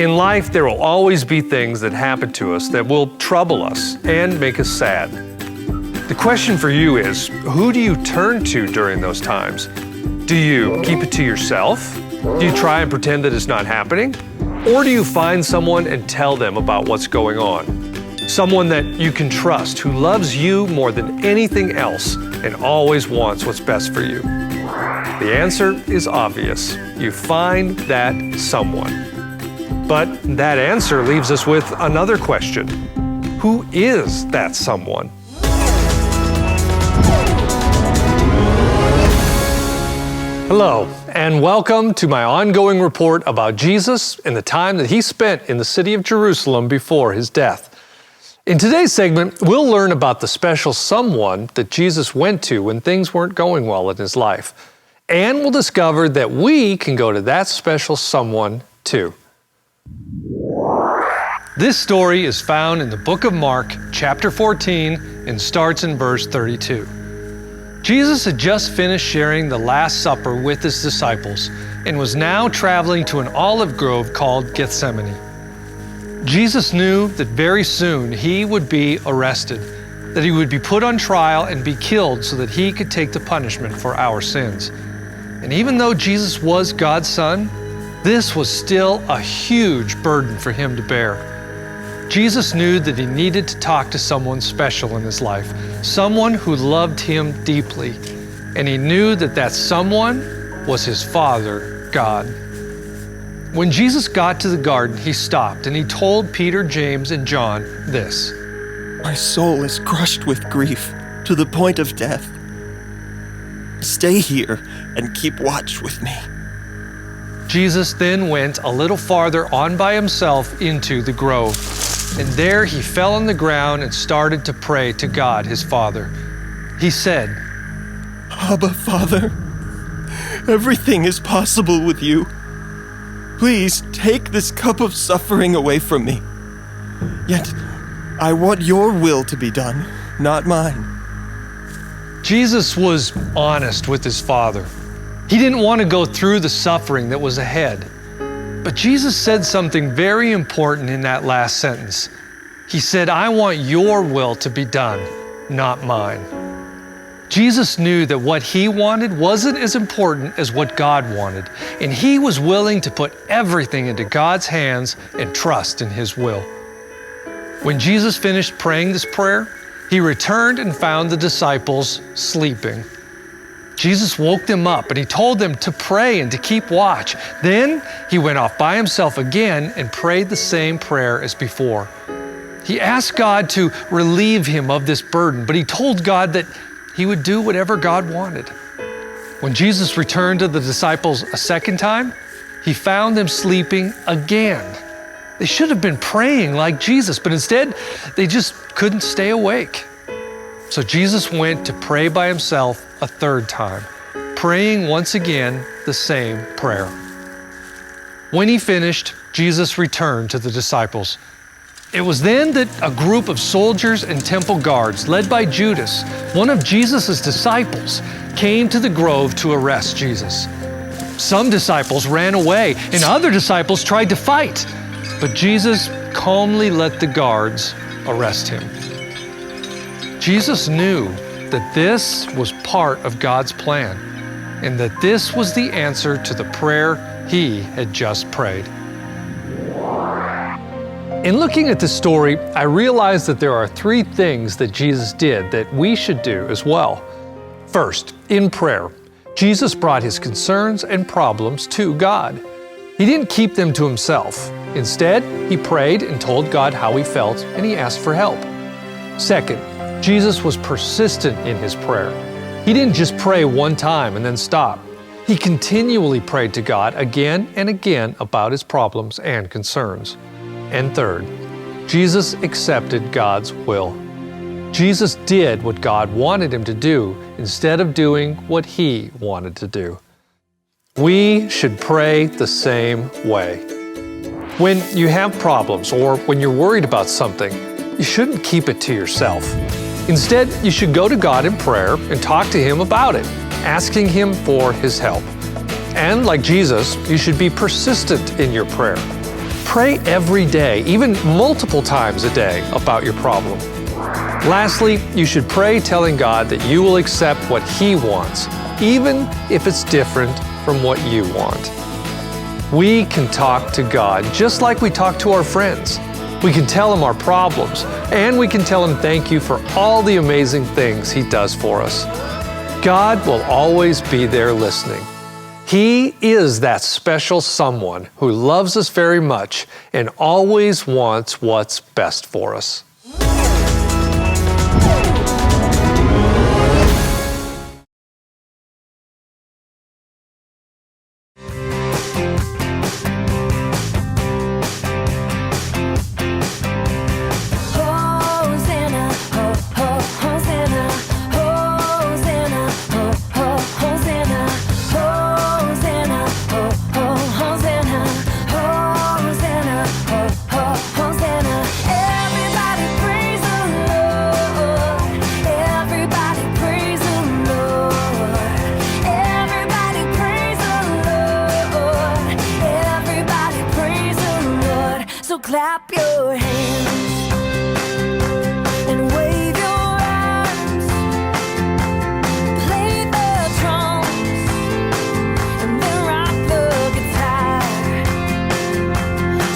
In life, there will always be things that happen to us that will trouble us and make us sad. The question for you is, who do you turn to during those times? Do you keep it to yourself? Do you try and pretend that it's not happening? Or do you find someone and tell them about what's going on? Someone that you can trust, who loves you more than anything else and always wants what's best for you. The answer is obvious. You find that someone. But that answer leaves us with another question. Who is that someone? Hello, and welcome to my ongoing report about Jesus and the time that he spent in the city of Jerusalem before his death. In today's segment, we'll learn about the special someone that Jesus went to when things weren't going well in his life. And we'll discover that we can go to that special someone too. This story is found in the book of Mark, chapter 14, and starts in verse 32. Jesus had just finished sharing the Last Supper with his disciples and was now traveling to an olive grove called Gethsemane. Jesus knew that very soon he would be arrested, that he would be put on trial and be killed so that he could take the punishment for our sins. And even though Jesus was God's Son, this was still a huge burden for him to bear. Jesus knew that he needed to talk to someone special in his life, someone who loved him deeply, and he knew that that someone was his Father, God. When Jesus got to the garden, he stopped and he told Peter, James, and John this: "My soul is crushed with grief to the point of death. Stay here and keep watch with me." Jesus then went a little farther on by himself into the grove. And there he fell on the ground and started to pray to God, his Father. He said, "Abba, Father, everything is possible with you. Please take this cup of suffering away from me. Yet I want your will to be done, not mine." Jesus was honest with his Father. He didn't want to go through the suffering that was ahead. But Jesus said something very important in that last sentence. He said, "I want your will to be done, not mine." Jesus knew that what he wanted wasn't as important as what God wanted, and he was willing to put everything into God's hands and trust in his will. When Jesus finished praying this prayer, he returned and found the disciples sleeping. Jesus woke them up and he told them to pray and to keep watch. Then he went off by himself again and prayed the same prayer as before. He asked God to relieve him of this burden, but he told God that he would do whatever God wanted. When Jesus returned to the disciples a second time, he found them sleeping again. They should have been praying like Jesus, but instead they just couldn't stay awake. So Jesus went to pray by himself a third time, praying once again the same prayer. When he finished, Jesus returned to the disciples. It was then that a group of soldiers and temple guards, led by Judas, one of Jesus' disciples, came to the grove to arrest Jesus. Some disciples ran away and other disciples tried to fight, but Jesus calmly let the guards arrest him. Jesus knew that this was part of God's plan and that this was the answer to the prayer he had just prayed. In looking at this story, I realized that there are three things that Jesus did that we should do as well. First, in prayer, Jesus brought his concerns and problems to God. He didn't keep them to himself. Instead, he prayed and told God how he felt, and he asked for help. Second, Jesus was persistent in his prayer. He didn't just pray one time and then stop. He continually prayed to God again and again about his problems and concerns. And third, Jesus accepted God's will. Jesus did what God wanted him to do instead of doing what he wanted to do. We should pray the same way. When you have problems or when you're worried about something, you shouldn't keep it to yourself. Instead, you should go to God in prayer and talk to him about it, asking him for his help. And like Jesus, you should be persistent in your prayer. Pray every day, even multiple times a day, about your problem. Lastly, you should pray telling God that you will accept what He wants, even if it's different from what you want. We can talk to God just like we talk to our friends. We can tell Him our problems, and we can tell Him thank you for all the amazing things He does for us. God will always be there listening. He is that special someone who loves us very much and always wants what's best for us. Clap your hands and wave your arms, play the drums and then rock the guitar.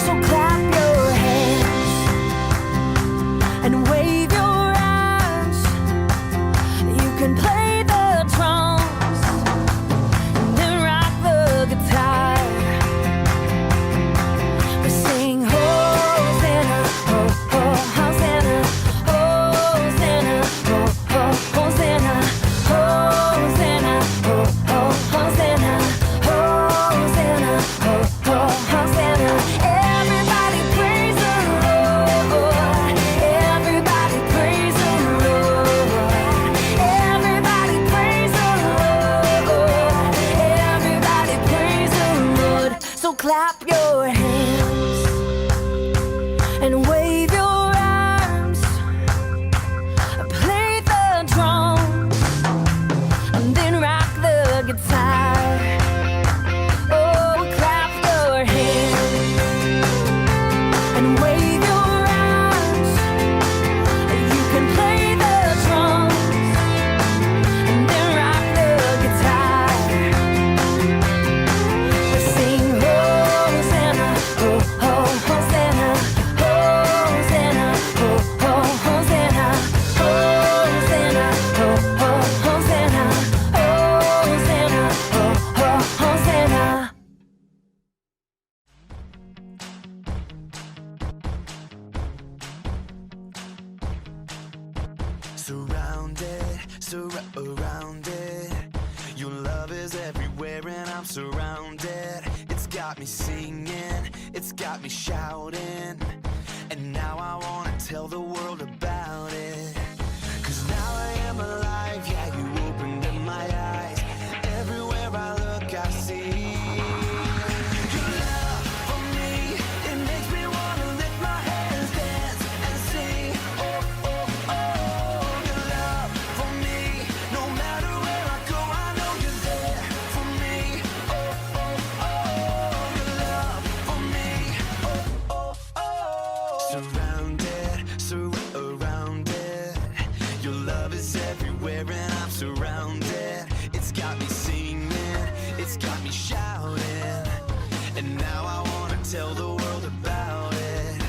So clap your hands and wave your arms. You can play the drums and then rock the guitar. We sing Hosanna, Hosanna, Hosanna, Hosanna, Hosanna, Hosanna, Hosanna, Hosanna. Everybody praise the Lord. Everybody praise the Lord. Everybody praise the Lord. Everybody praise the Lord. So clap your hands and wave your arms, play the drums and then rock the guitar. Oh, clap your hands and wave your arms. You can play the drums and then rock the guitar. We sing Hosanna, Hosanna, Hosanna, Hosanna, Hosanna, Hosanna, Hosanna, Hosanna. Surrounded, your love is everywhere and I'm surrounded. It's got me singing, it's got me shouting, and now I wanna tell the world about it. 'Cause now I am alive, yeah, you opened up my eyes. Everywhere I look I see your love for me. It makes me wanna lift my hands, dance and sing. Oh, oh, oh, your love for me. No matter where I go, I know you're there for me. Oh, oh, oh, your love for me. Oh, oh, oh. Surrounded, surrounded. Your love is everywhere and I'm surrounded. It's got me singing, it's got me shouting, and now I wanna tell the world about it.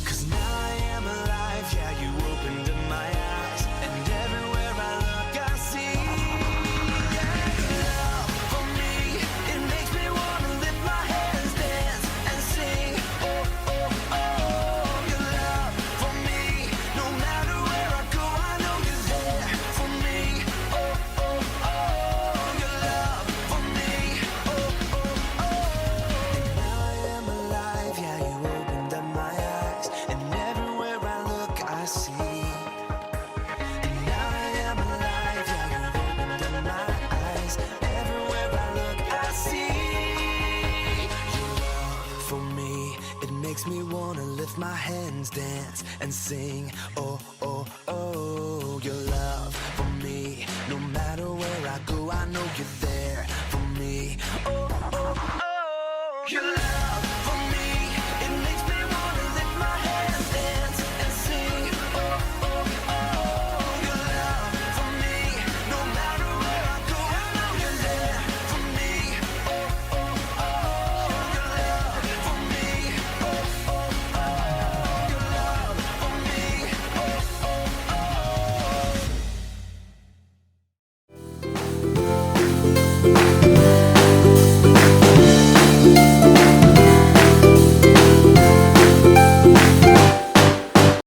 'Cause now I am alive, yeah, you opened up my eyes, and everywhere I look I see, yeah, your love for me. It makes me wanna lift my hands, dance and sing. Oh, oh, oh, your love for me. No matter where I go, I know you're there for me. Oh, oh, oh, your love for me. Oh, oh, oh. And now I am alive, yeah, you opened up my eyes, and everywhere I look I see. And now I am alive, yeah, you opened up my eyes. Everywhere I look I see your love for me. It makes me wanna lift my hands, dance and sing. Oh,